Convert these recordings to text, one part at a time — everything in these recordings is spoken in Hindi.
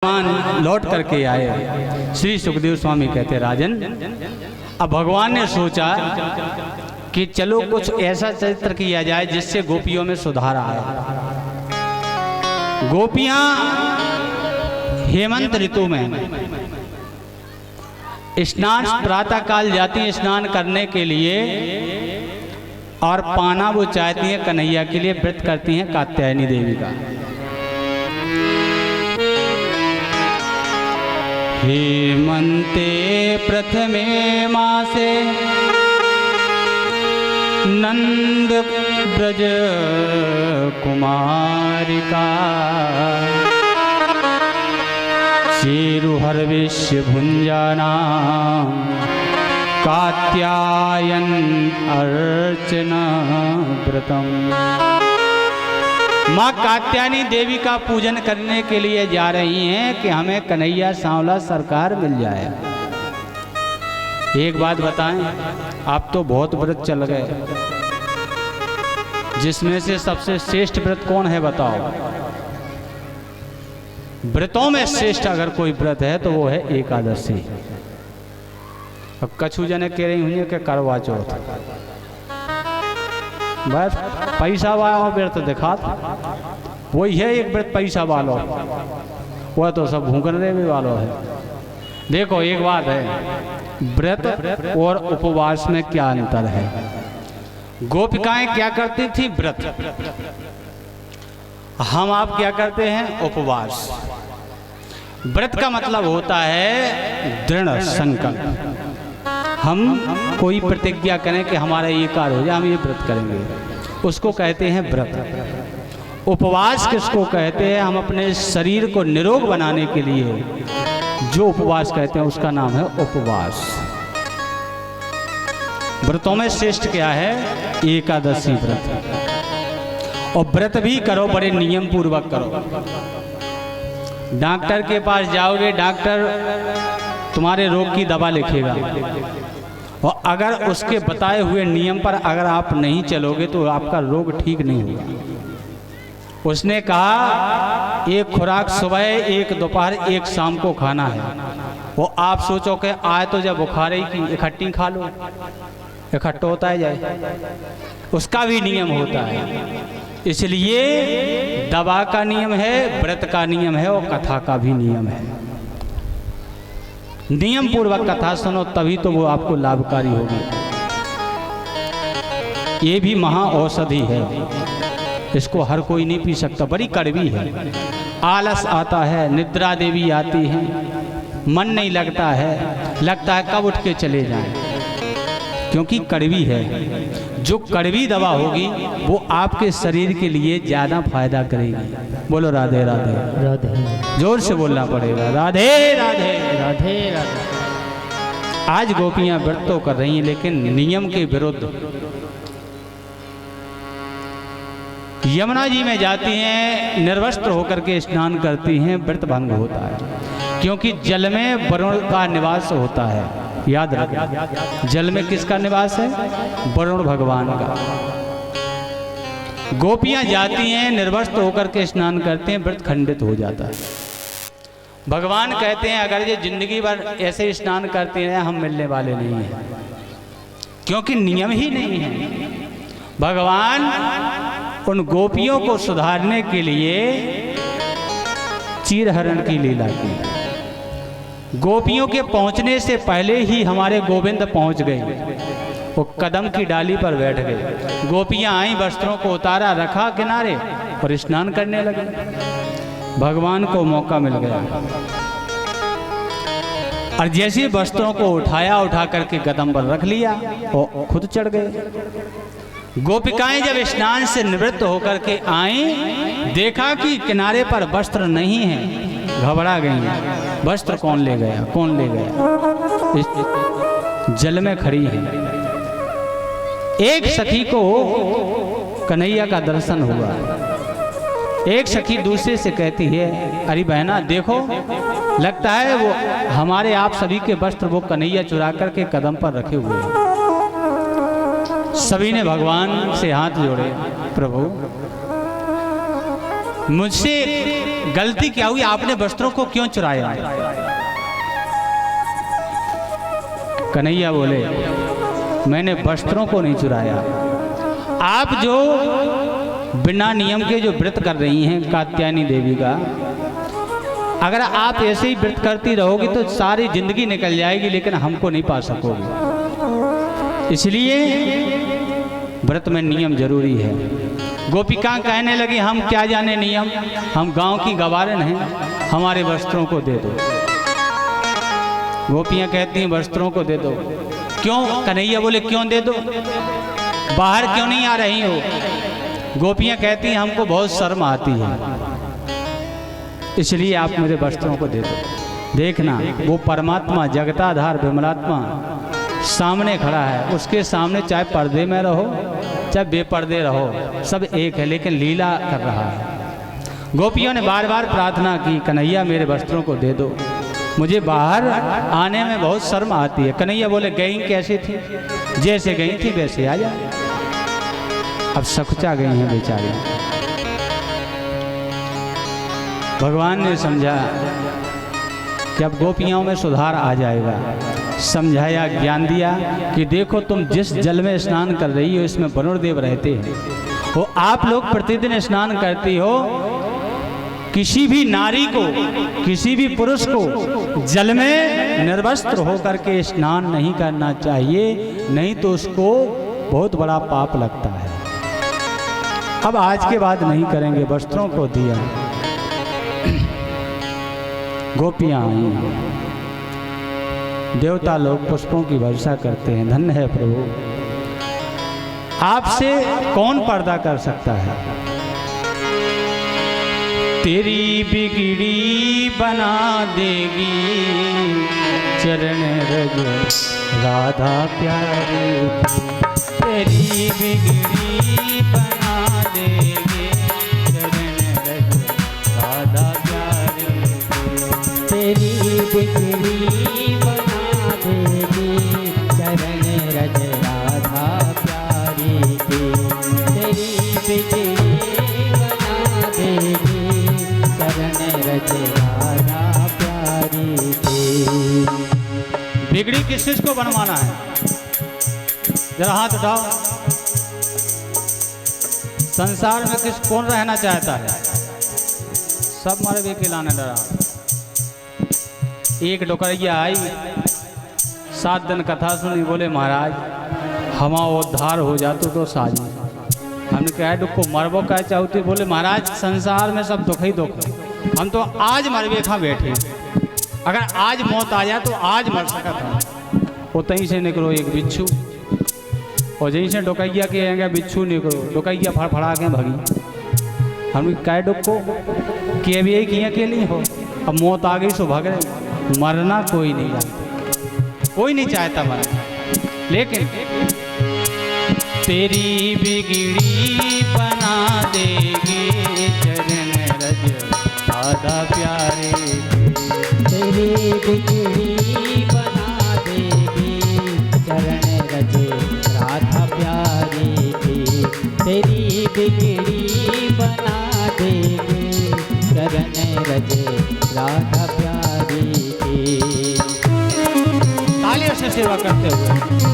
भगवान लौट करके आए। श्री सुखदेव स्वामी कहते राजन, अब भगवान ने सोचा कि चलो कुछ ऐसा चरित्र किया जाए जिससे गोपियों में सुधार आए। गोपियां हेमंत ऋतु में स्नान प्रातः काल जाती हैं स्नान करने के लिए, और पाना वो चाहती हैं कन्हैया के लिए, व्रत करती हैं कात्यायनी देवी का। हेमंते प्रथमे मासे नंद ब्रज कुमारिका चेरुहर्विष्य भुंजाना कात्यायन अर्चना व्रतम। माँ कात्यायनी देवी का पूजन करने के लिए जा रही हैं कि हमें कन्हैया सांवला सरकार मिल जाए। एक बात बताएं, आप तो बहुत व्रत चल गए, जिसमें से सबसे श्रेष्ठ व्रत कौन है बताओ? व्रतों में श्रेष्ठ अगर कोई व्रत है तो वो है एकादशी। अब कछु जने कह रही हुई कि करवा चौथ, बस पैसा वाला व्रत दिखा, वही है एक व्रत पैसा वालों, वह तो सब भूखने भी वालों है। देखो एक बात है, व्रत और उपवास में क्या अंतर है? गोपिकाएं क्या करती थी? व्रत। हम आप क्या करते हैं? उपवास। व्रत का मतलब होता है दृढ़ संकल्प। हम कोई प्रतिज्ञा करें कि हमारा ये कार्य हो जाए, हम ये व्रत करेंगे, उसको कहते हैं व्रत। उपवास किसको कहते हैं? हम अपने शरीर को निरोग बनाने के लिए जो उपवास कहते हैं उसका नाम है उपवास। व्रतों में श्रेष्ठ क्या है? एकादशी व्रत। और व्रत भी करो, बड़े नियम पूर्वक करो। डॉक्टर के पास जाओगे, डॉक्टर तुम्हारे रोग की दवा लिखेगा, और अगर उसके बताए हुए नियम पर अगर आप नहीं चलोगे तो आपका रोग ठीक नहीं होगा। उसने कहा एक खुराक सुबह, एक दोपहर, एक शाम को खाना है, वो आप सोचो कि आए तो जब बुखार ही की इकट्ठी खा लो, इकट्ठा होता है जाए, उसका भी नियम होता है। इसलिए दवा का नियम है, व्रत का नियम है, और कथा का भी नियम है। नियम पूर्वक कथा सुनो तभी तो वो आपको लाभकारी होगी। ये भी महा औषधि है, इसको हर कोई नहीं पी सकता, बड़ी कड़वी है। आलस आता है, निद्रा देवी आती है, मन नहीं लगता है कब उठ के चले जाएं, क्योंकि कड़वी है। जो कड़वी दवा होगी वो आपके शरीर के लिए ज्यादा फायदा करेगी। बोलो राधे राधे राधे, जोर से बोलना पड़ेगा, राधे राधे राधे राधे। आज गोपियां व्रत तो कर रही हैं लेकिन नियम के विरुद्ध। यमुना जी में जाती हैं, निर्वस्त्र होकर के स्नान करती हैं, व्रत भंग होता है, क्योंकि जल में वरुण का निवास होता है। याद रखें, जल में किसका निवास है? वरुण भगवान का। गोपियां जाती हैं, निर्वस्त्र होकर के स्नान करते हैं, व्रत खंडित हो जाता है। भगवान कहते हैं अगर ये जिंदगी भर ऐसे स्नान करते हैं हम मिलने वाले नहीं हैं, क्योंकि नियम ही नहीं है। भगवान उन गोपियों को सुधारने के लिए चीरहरण की लीला की। गोपियों के पहुंचने से पहले ही हमारे गोविंद पहुंच गए, वो कदम की डाली पर बैठ गए। गोपियां आई, वस्त्रों को उतारा, रखा किनारे और स्नान करने लगे। भगवान को मौका मिल गया, और जैसे वस्त्रों को उठा करके कदम पर रख लिया और खुद चढ़ गए। गोपिकाएं जब स्नान से निवृत्त होकर के आई, देखा कि किनारे पर वस्त्र नहीं है, घबरा गई। वस्त्र कौन ले गया, कौन ले गया? जल में खड़ी है। एक सखी को कन्हैया का दर्शन हुआ। एक सखी दूसरे से कहती है, अरे बहना देखो, लगता है वो हमारे आप सभी के वस्त्र वो कन्हैया चुरा करके कदम पर रखे हुए हैं। सभी ने भगवान से हाथ जोड़े, प्रभु मुझसे गलती क्या हुई, आपने वस्त्रों को क्यों चुराया? कन्हैया बोले मैंने वस्त्रों को नहीं चुराया। आप जो बिना नियम के जो व्रत कर रही हैं कात्यायनी देवी का, अगर आप ऐसे ही व्रत करती रहोगी तो सारी जिंदगी निकल जाएगी, लेकिन हमको नहीं पा सकोगी। इसलिए व्रत में नियम जरूरी है। गोपिका कहने लगी हम क्या जाने नियम, हम गांव की गवारन हैं, हमारे वस्त्रों को दे दो। गोपियां कहती हैं वस्त्रों को दे दो। क्यों? कन्हैया बोले क्यों दे दो, बाहर क्यों नहीं आ रही हो? गोपियां कहती हैं हमको बहुत शर्म आती है, इसलिए आप मेरे वस्त्रों को दे दो। देखना वो परमात्मा जगताधार विमलात्मा सामने खड़ा है, उसके सामने चाहे पर्दे में रहो चाहे बेपर्दे रहो, सब एक है, लेकिन लीला कर रहा है। गोपियों ने बार बार प्रार्थना की कन्हैया मेरे वस्त्रों को दे दो, मुझे बाहर आने में बहुत शर्म आती है। कन्हैया बोले गई कैसे थी, जैसे गई थी वैसे आ जा। अब सकुचा गई हैं बेचारी। भगवान ने समझा कि अब गोपियों में सुधार आ जाएगा। समझाया, ज्ञान दिया कि देखो तुम जिस जल में स्नान कर रही हो इसमें वरुणदेव रहते हैं, वो आप लोग प्रतिदिन स्नान करती हो। किसी भी नारी को, किसी भी पुरुष को जल में निर्वस्त्र होकर के स्नान नहीं करना चाहिए, नहीं तो उसको बहुत बड़ा पाप लगता है। अब आज के बाद नहीं करेंगे, वस्त्रों को दिया। गोपियां आई, देवता लोग पुष्पों की वर्षा करते हैं। धन्य है प्रभु, आपसे कौन पर्दा कर सकता है? तेरी बिगड़ी बना देगी चरण रज राधा प्यारी, तेरी बिगड़ी बना देगी चरण रज राधा प्यारी, तेरी बिगड़ी बना देगी चरण रज राधा प्यारी की, तेरी बिगड़ी बना देगी चरण रज राधा प्यारी की। बिगड़ी किस चीज को बनवाना है? जरा हाथ उठाओ। संसार में किस कौन रहना चाहता है? सब मर भी खिलाने डरा। एक डोकरिया आई, 7 दिन कथा सुनी, बोले महाराज हमा उद्धार हो जातो तो साजी। हमने कहा दुख को मरबो क्या चाहते? बोले महाराज संसार में सब दुख ही दुख है, हम तो आज मरबे खा बैठे, अगर आज मौत आ जाए तो आज मर सका था। वो तहीं से निकलो एक बिच्छू, और जहीं से डोकैया के आएंगे बिच्छू निकलो, डोकैया फड़फड़ा के भगी। हम कहे दुख को के भी एक ही अकेली हो, अब मौत आ गई सो भाग रहे। मरना कोई नहीं चाहता, कोई नहीं चाहता मरना, लेकिन तेरी बिगड़ी बना देगी चरण रज राधा प्यारे, तेरी बिगड़ी बना देगी चरण रज राधा प्यारी की, तेरी बिगड़ी बना देगी चरण रज राधा प्यारी की। तालियों से सेवा करते हुए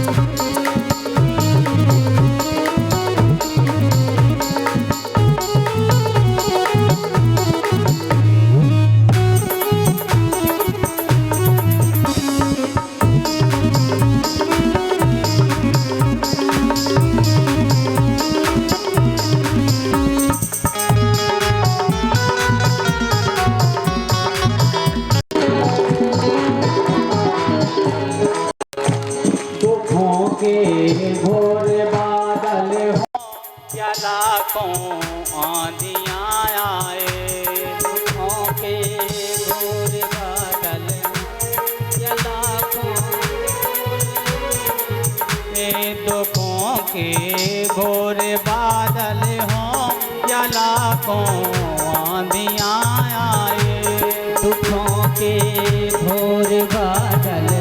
घोर बादल हो या लाखों आंधियां आए, दुखों के घोर बादल या लाखों, दुखों के घोर बादल हों या लाखों आंधियां आए, दुखों के घोर बादल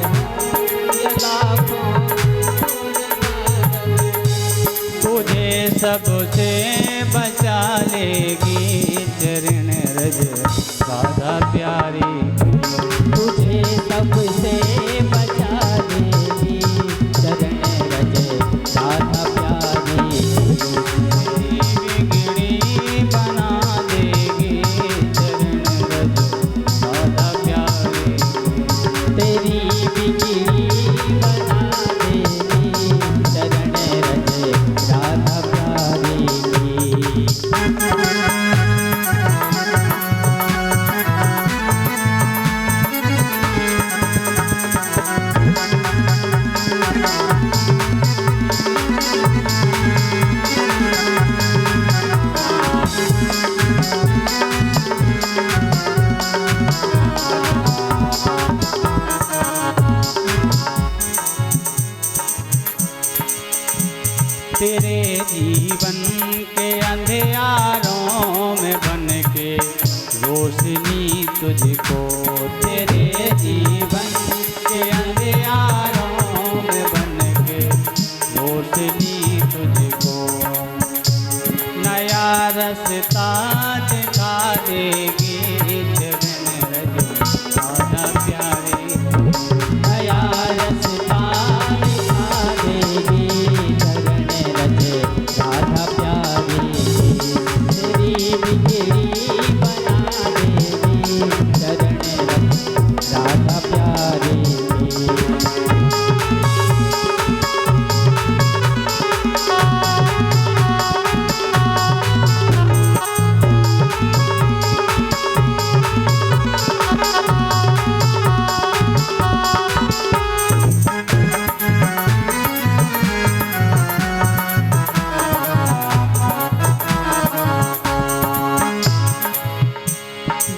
या लाखों तुझे सबसे बचा लेगी चरण रज राधा प्यारी। तुझे सबसे बचा देगी चरण रज राधा प्यारी। तेरी बिगड़ी बना देगी चरण रज राधा प्यारी। तेरी बिगड़ी बना देगी चरण रज राधा प्यारी। तेरे जीवन के अंधियारों में बन के रोशनी तुझको। तेरे जीवन के अंधियारों में बन के रोशनी तुझको। नया रास्ता दिखा देगी चरण रज राधा प्यारी। नया रास्ता दिखा देगी चरण रज राधा प्यारी। तेरी बिगड़ी बना देगी चरण रज राधा प्यारी।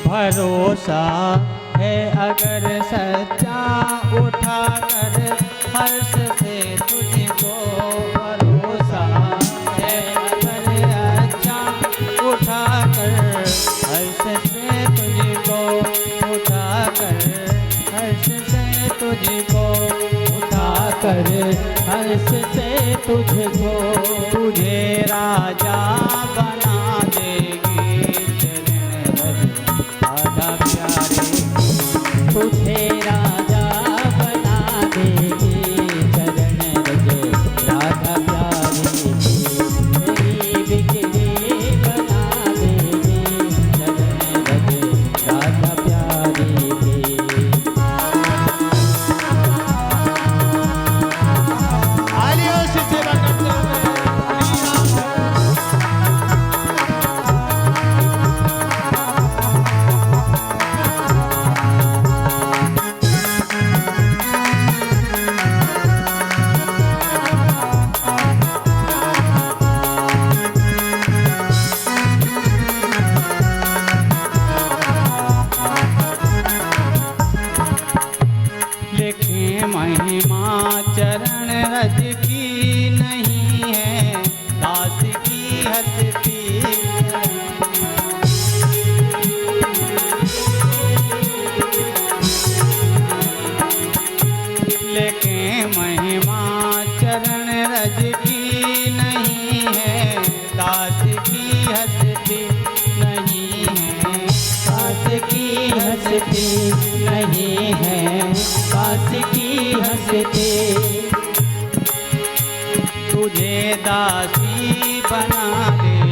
भरोसा है अगर सच्चा उठा कर हर्ष से तुझको। भरोसा है अगर अच्छा उठा कर हर्ष से तुझको। उठा कर हर्ष से तुझको। उठा कर हर्ष से तुझको। तुझे राजा बना देगी चरण रज राधा प्यारी। तुझे राजा बना देगी चरण रज राधा प्यारी। तेरी बिगड़ी बना देगी चरण रज राधा प्यारी। आलियों से सेवा करते हुए लिखे महिमा चरण रज की नहीं है दास की हस्ती। लिखे महिमा चरण रज की नहीं है दास की हस्ती। नहीं है दास की हंसती नहीं है दास की हंसती। तुझे दासी बना दे